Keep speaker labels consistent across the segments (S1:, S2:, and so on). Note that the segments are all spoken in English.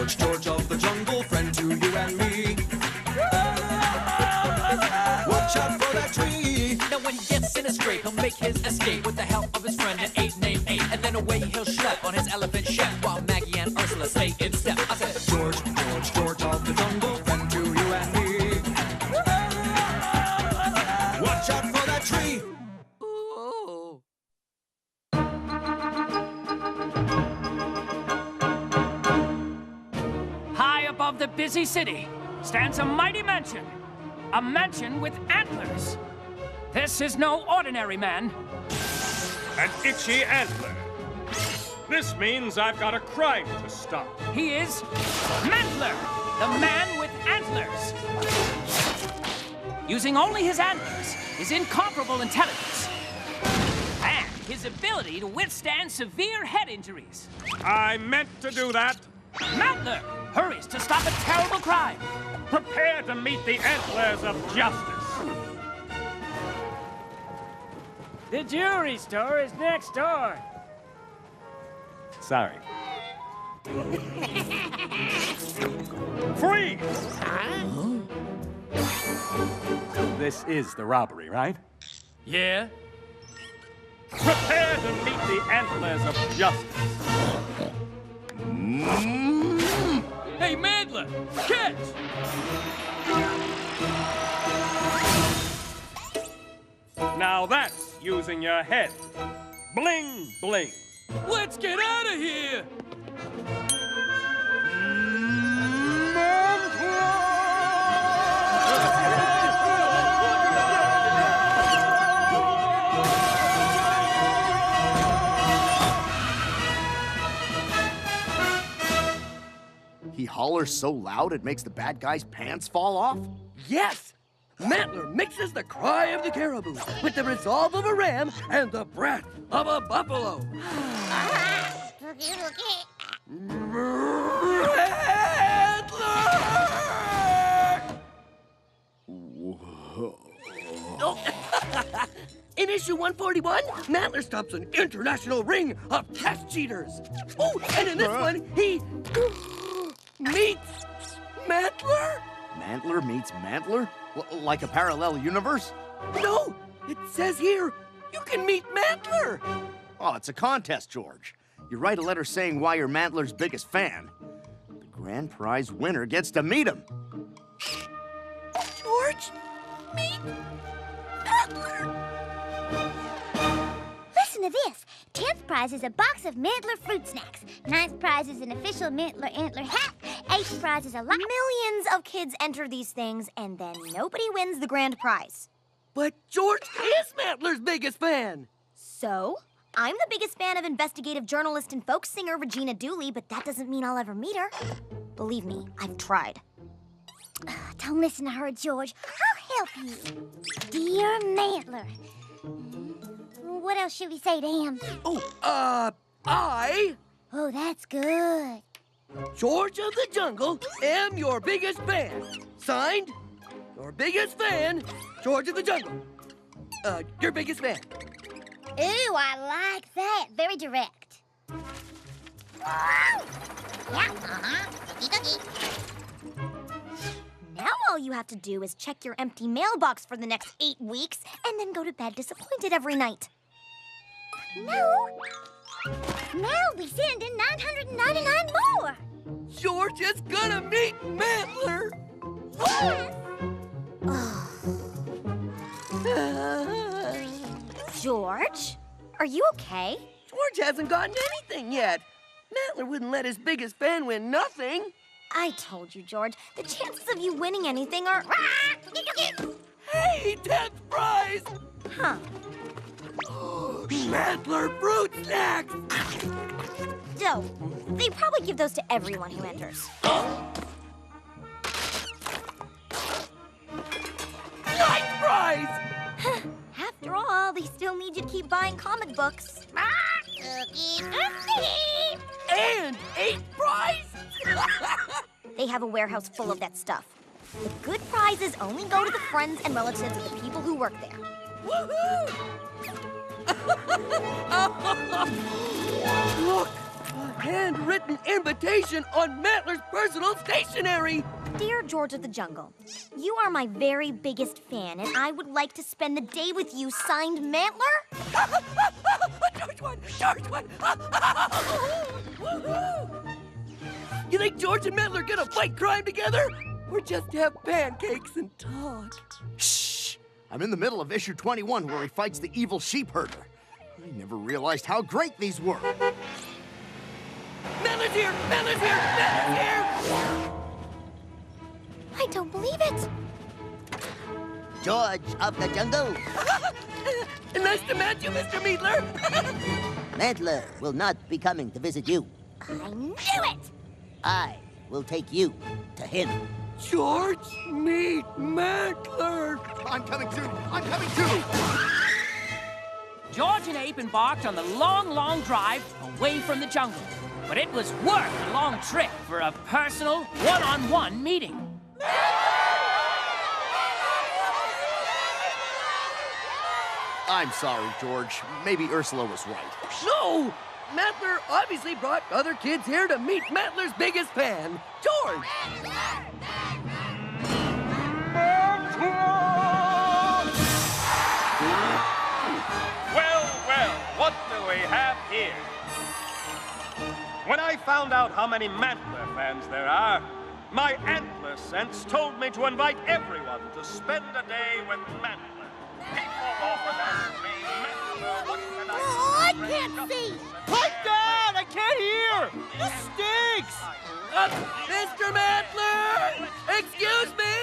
S1: George, George of the jungle, friend to you and me. Watch out for that tree.
S2: Now when he gets in a scrape, he'll make his escape with the help of his friend, an ape named Ape. And then away he'll schlep on his elephant chef while Maggie and Ursula stay in step. I said,
S1: George, George, George of the jungle, friend to you and me. Watch out for that tree.
S2: ooh.
S3: High above the busy city stands a mighty mansion. A mansion with antlers. This is no ordinary man.
S4: An itchy antler. This means I've got a crime to stop.
S3: He is Mantler, the man with antlers. Using only his antlers, his incomparable intelligence, and his ability to withstand severe head injuries.
S4: I meant to do that.
S3: Mantler hurries to stop a terrible crime.
S4: Prepare to meet the antlers of justice.
S5: The jewelry store is next door.
S4: Sorry. Freeze! This is the robbery, right?
S3: Yeah?
S4: Prepare to meet the antlers of justice.
S3: Hey, Mantler, catch!
S4: Now that's using your head. Bling, bling.
S3: Let's get out of here!
S6: He hollers so loud it makes the bad guy's pants fall off?
S7: Yes! Mantler mixes the cry of the caribou with the resolve of a ram and the breath of a buffalo. In issue 141, Mantler stops an international ring of test cheaters. Oh, and in this one, he meets Mantler?
S6: Mantler meets Mantler? Like a parallel universe?
S7: No, it says here, you can meet Mantler.
S6: Oh, it's a contest, George. You write a letter saying why you're Mantler's biggest fan. The grand prize winner gets to meet him.
S7: George, meet Mantler.
S8: Listen to this. 10th prize is a box of Mantler fruit snacks. 9th prize is an official Mantler antler hat. 8th prize is a lot. Millions of kids enter these things, and then nobody wins the grand prize.
S7: But George is Mantler's biggest fan.
S8: So, I'm the biggest fan of investigative journalist and folk singer Regina Dooley, but that doesn't mean I'll ever meet her. Believe me, I've tried. Don't listen to her, George. I'll help you. Dear Mantler. What else should we say to him?
S7: I,
S8: Oh, that's good.
S7: George of the Jungle, am your biggest fan. Signed, your biggest fan, George of the Jungle. Your biggest fan.
S8: Ooh, I like that. Very direct. Now all you have to do is check your empty mailbox for the next 8 weeks and then go to bed disappointed every night. No. Now we send in 999 more.
S7: George is gonna meet Mantler.
S8: George, are you okay?
S7: George hasn't gotten anything yet. Mantler wouldn't let his biggest fan win nothing.
S8: I told you, George, the chances of you winning anything are...
S7: Hey, 10th prize!
S8: Huh.
S7: Mantler fruit snacks!
S8: Dope. They probably give those to everyone who enters.
S7: 9th prize!
S8: After all, they still need you to keep buying comic books.
S7: And 8th prize?
S8: They have a warehouse full of that stuff. The good prizes only go to the friends and relatives of the people who work there.
S7: Woohoo! Look, A handwritten invitation on Mantler's personal stationery!
S8: Dear George of the Jungle, you are my very biggest fan, and I would like to spend the day with you, signed Mantler?
S7: George won! George won! Woohoo! You think George and Mantler gonna fight crime together? Or just have pancakes and talk?
S6: Shh! I'm in the middle of issue 21 where he fights the evil sheep herder. I never realized how great these were.
S7: Mantler's here! Mantler's here! Mantler's here!
S8: I don't believe it.
S9: George of the Jungle.
S7: Nice to meet you, Mr. Meatler.
S9: Mantler will not be coming to visit you.
S8: I knew it!
S9: I will take you to him.
S7: George, meet Mantler.
S6: I'm coming too! I'm coming too!
S3: George and Ape embarked on the long, long drive away from the jungle. But it was worth a long trip for a personal, one-on-one meeting.
S6: I'm sorry, George. Maybe Ursula was right.
S7: No! Mantler obviously brought other kids here to meet Mantler's biggest fan, George.
S4: Well, well, what do we have here? When I found out how many Mantler fans there are, my Antler sense told me to invite everyone to spend a day with Mantler. People often ask me, Mantler, what can I do?
S8: Oh, I can't see!
S5: Pipe down! I can't hear! This stinks!
S7: Mr. Mantler! Excuse me!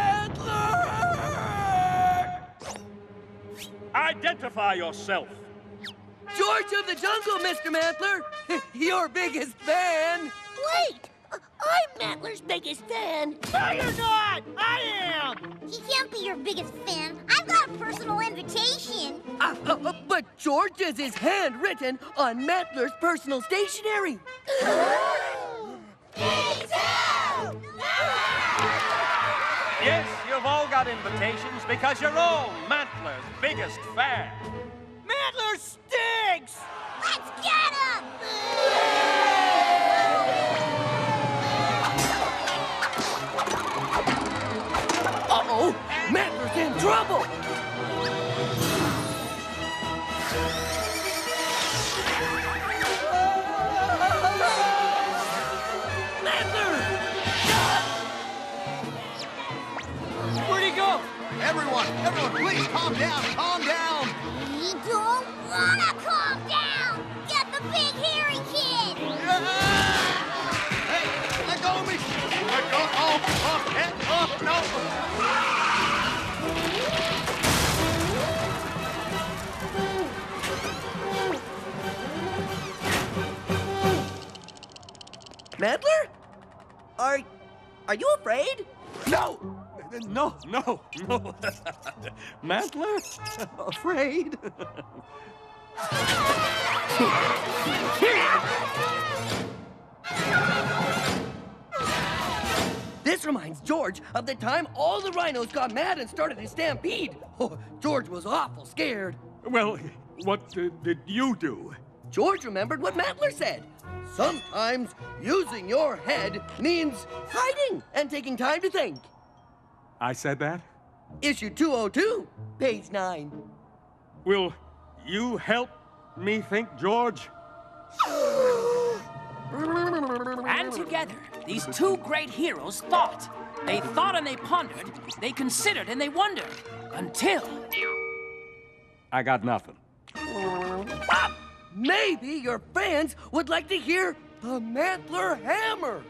S7: Mantler!
S4: Identify yourself.
S7: George of the Jungle, Mr. Mantler! Your biggest fan!
S10: Wait! I'm Mantler's biggest fan.
S5: No, you're not! I am!
S8: He can't be your biggest fan. I've got a personal invitation.
S7: But George's is handwritten on Mantler's personal stationery.
S4: Yes, you've all got invitations because you're all Mantler's biggest fan.
S5: Mantler stinks!
S8: Let's get him!
S7: Uh-oh! Mantler's in trouble! Mantler!
S5: Where'd he go?
S6: Everyone, please calm down, calm down!
S8: We don't wanna calm down! Get the big hairy kid!
S6: Hey, let go of me! Let go! No!
S7: Mantler? Are you afraid?
S4: No! No. Mantler? Afraid?
S7: This reminds George of the time all the rhinos got mad and started a stampede. Oh, George was awful scared.
S4: Well, what did you do?
S7: George remembered what Mantler said. Sometimes using your head means hiding and taking time to think.
S4: I said that?
S7: Issue 202, page 9.
S4: Will you help me think, George?
S3: And together, these two great heroes thought. They thought and they pondered. They considered and they wondered. Until...
S4: I got nothing.
S7: Maybe your fans would like to hear the Mantler Hammer.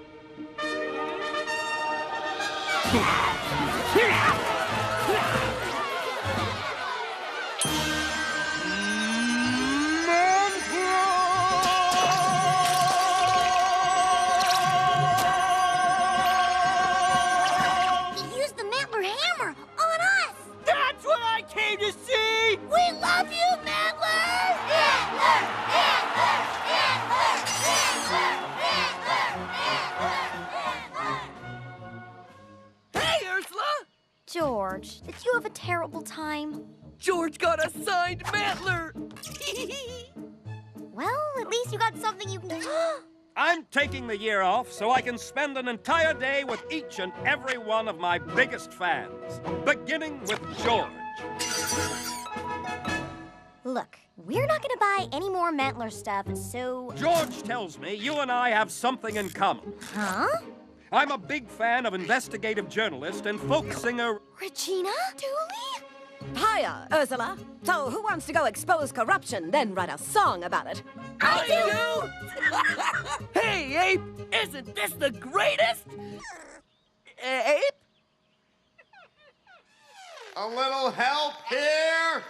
S8: He used the Mantler hammer on us!
S5: That's what I came to see!
S8: We love you, Mantler! Mantler!
S7: Hey, Ursula!
S8: George, did you have a terrible time?
S7: George got a signed Mantler.
S8: Well, at least you got something you can...
S4: I'm taking the year off so I can spend an entire day with each and every one of my biggest fans, beginning with George.
S8: Look, we're not gonna buy any more Mantler stuff, so...
S4: George tells me you and I have something in common.
S8: Huh?
S4: I'm a big fan of investigative journalist and folk singer...
S8: Regina Dooley?
S11: Hiya, Ursula. So who wants to go expose corruption, then write a song about it?
S7: I do! Hey, Ape! Isn't this the greatest? Ape?
S6: A little help here?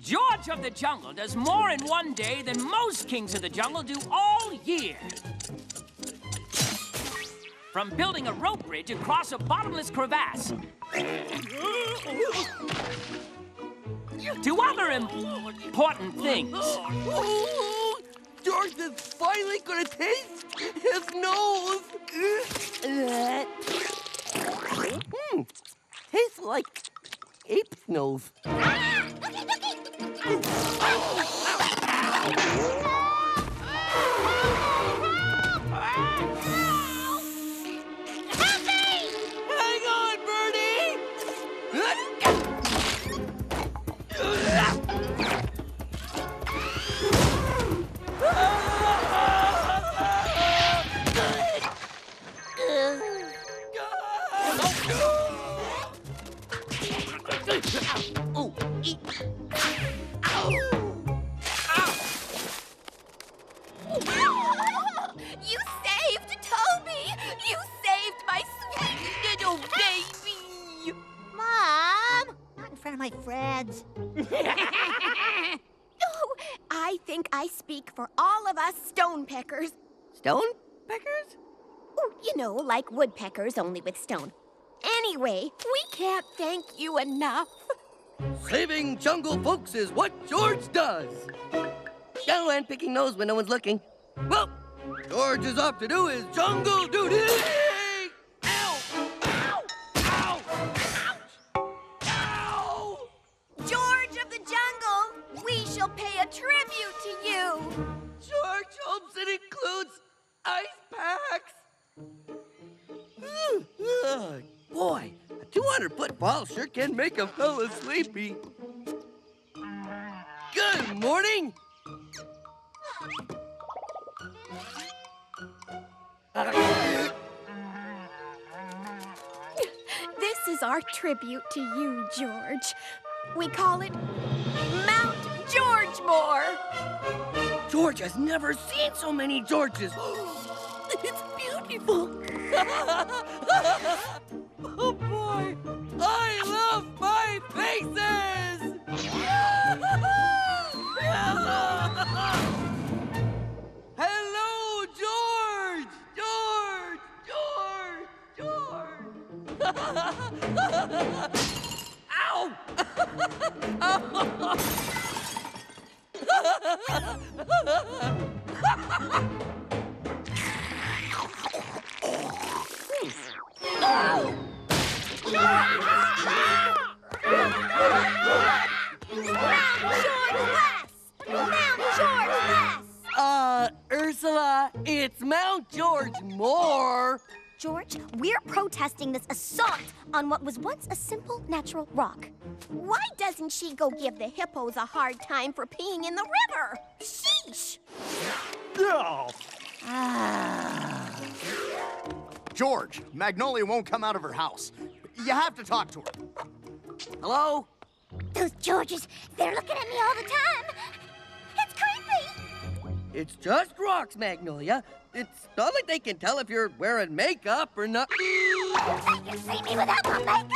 S3: George of the Jungle does more in one day than most kings of the jungle do all year. From building a rope bridge across a bottomless crevasse to other important things.
S7: George is finally gonna taste his nose. Tastes like ape's nose. Hang on, Birdie! Oh,
S10: You saved Toby! You saved my sweet little baby!
S8: Mom! Not in front of my friends.
S10: Oh, I think I speak for all of us stonepeckers.
S7: Stone peckers?
S10: Oh, you know, like woodpeckers, only with stone. Anyway, we can't thank you enough.
S7: Saving jungle folks is what George does. Oh, and picking nose when no one's looking. Well, George is off to do his jungle duty. Ow! Ow! Ow! Ouch! Ow!
S10: George of the Jungle, we shall pay a tribute to you.
S7: George hopes it includes ice packs. Boy, a 200-foot fall sure can make a fella sleepy. Good morning.
S10: This is our tribute to you, George. We call it Mount Georgemore.
S7: George has never seen so many Georges. It's beautiful. Oh, boy. I love my faces. Hello, George. George. Ow. Ursula, it's Mount Georgemore.
S8: George, we're protesting this assault on what was once a simple natural rock.
S10: Why doesn't she go give the hippos a hard time for peeing in the river? Sheesh!
S6: George, Magnolia won't come out of her house. You have to talk to her.
S7: Hello?
S8: Those Georges, they're looking at me all the time. It's creepy.
S7: It's just rocks, Magnolia. It's not like they can tell if you're wearing makeup or not.
S8: They can see me without my makeup.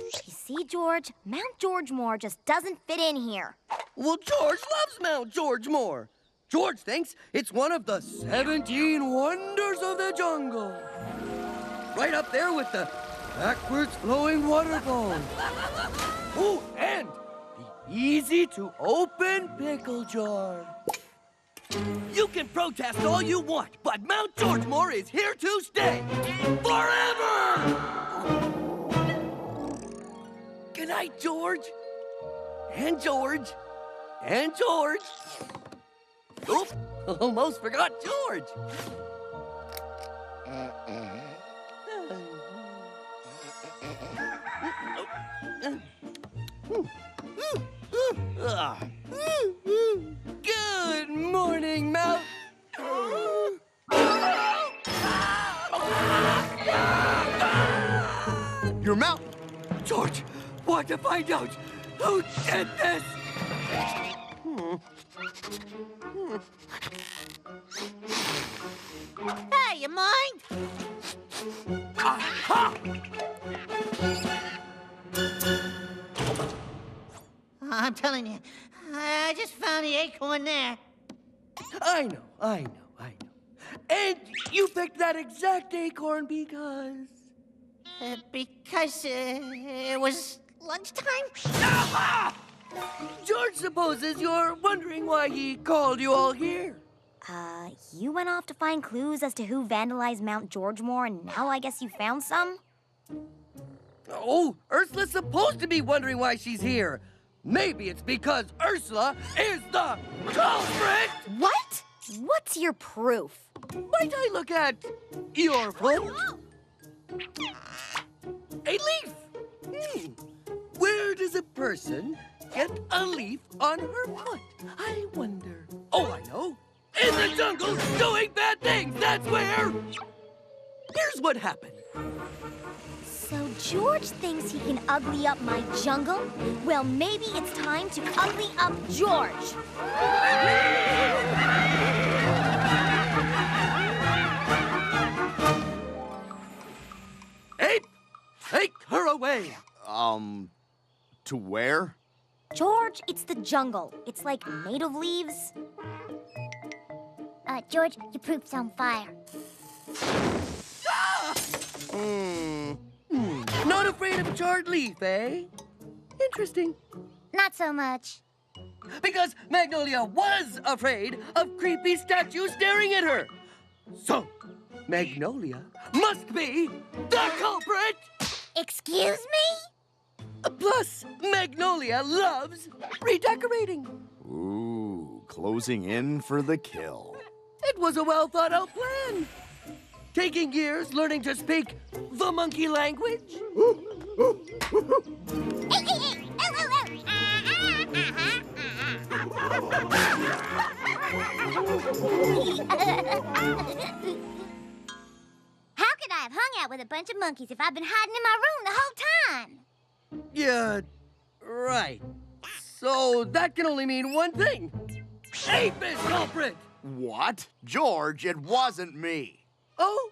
S8: You see, George, Mount Georgemore just doesn't fit in here.
S7: Well, George loves Mount Georgemore. George thinks it's one of the 17 wonders of the jungle. Right up there with the backwards flowing waterfall. Oh, and the easy to open pickle jar. You can protest all you want, but Mount Georgemore is here to stay. Forever! Good night, George. And George. And George. Oop, almost forgot George. Good morning, Mount.
S6: Your mountain!
S7: George, want to find out who did this?
S12: Hey, you mind?
S7: Aha!
S12: I'm telling you, I just found the acorn there.
S7: I know. And you picked that exact acorn because...
S12: Because it was lunchtime?
S7: Aha! George supposes you're wondering why he called you all here.
S8: You went off to find clues as to who vandalized Mount Georgemore, and now I guess you found some?
S7: Oh, Ursula's supposed to be wondering why she's here. Maybe it's because Ursula is the culprit!
S8: What? What's your proof?
S7: Might I look at your foot? A leaf! Where does a person get a leaf on her foot? I wonder. Oh, I know. In the jungle, doing bad things, that's where! Here's what happened.
S8: So George thinks he can ugly up my jungle? Well, maybe it's time to ugly up George.
S7: Ape, take her away.
S6: To where?
S8: George, it's the jungle. It's like made of leaves. George, your proof's on fire.
S7: Not afraid of a charred leaf, eh? Interesting.
S8: Not so much.
S7: Because Magnolia was afraid of creepy statues staring at her. So, Magnolia must be the culprit!
S8: Excuse me?
S7: Plus, Magnolia loves redecorating.
S6: Ooh, closing in for the kill.
S7: It was a well-thought-out plan. Taking years learning to speak the monkey language.
S8: How could I have hung out with a bunch of monkeys if I've been hiding in my room the whole time?
S7: Yeah, right. So that can only mean one thing. Ape is culprit!
S6: What? George, it wasn't me.
S7: Oh?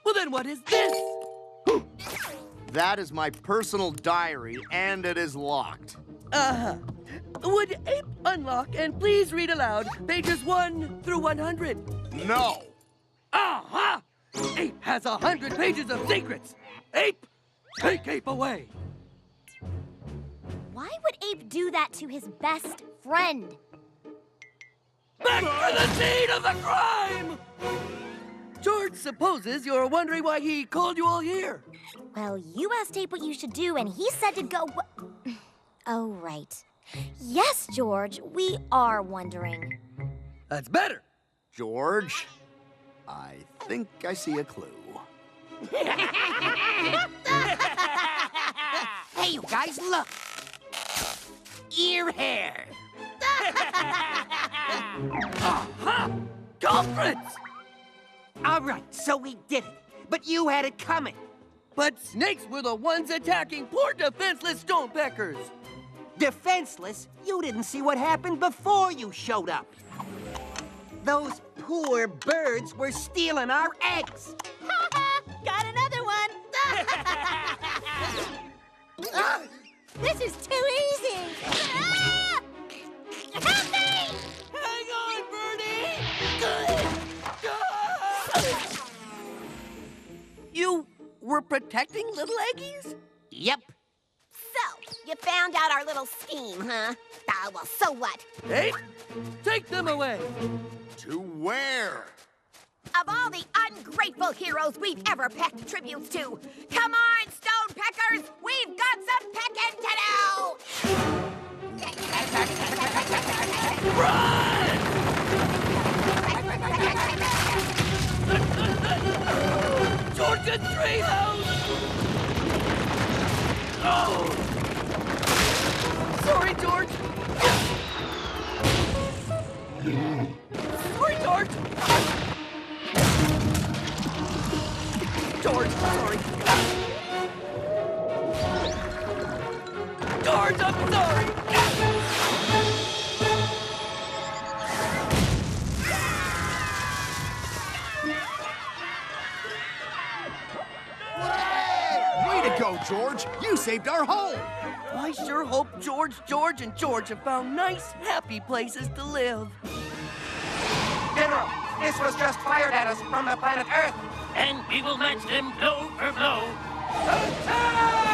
S7: Well, then what is this?
S6: That is my personal diary, and it is locked.
S7: Uh-huh. Would Ape unlock and please read aloud pages 1 through 100?
S6: No.
S7: Aha! Ape has 100 pages of secrets. Ape, take Ape away.
S8: Why would Ape do that to his best friend?
S7: Back to the scene of the crime! George supposes you're wondering why he called you all here.
S8: Well, you asked Ape what you should do, and he said to go... Oh, right. Yes, George, we are wondering.
S7: That's better.
S6: George, I think I see a clue.
S12: Hey, you guys, look. Ear hair.
S7: Aha! Culprits!
S12: All right, so we did it. But you had it coming.
S7: But snakes were the ones attacking poor defenseless stonepeckers.
S12: Defenseless? You didn't see what happened before you showed up. Those poor birds were stealing our eggs.
S10: Got another one. This is too easy. Help me!
S7: Hang on, Birdie! You were protecting little Eggies?
S12: Yep.
S10: So, You found out our little scheme, huh? Ah, well, so what?
S7: Ape, take them away.
S6: To where?
S10: Of all the ungrateful heroes we've ever pecked tributes to, come on, stone peckers! We've got some pecking to do!
S7: Run! George's treehouse! Oh! Sorry, George. Sorry, George. George, sorry. George, I'm sorry.
S6: Way to go, George! You saved our home!
S7: I sure hope George, and George have found nice, happy places to live.
S12: General, this was just fired at us from the planet Earth.
S3: And we will match them blow for blow.
S12: Attack!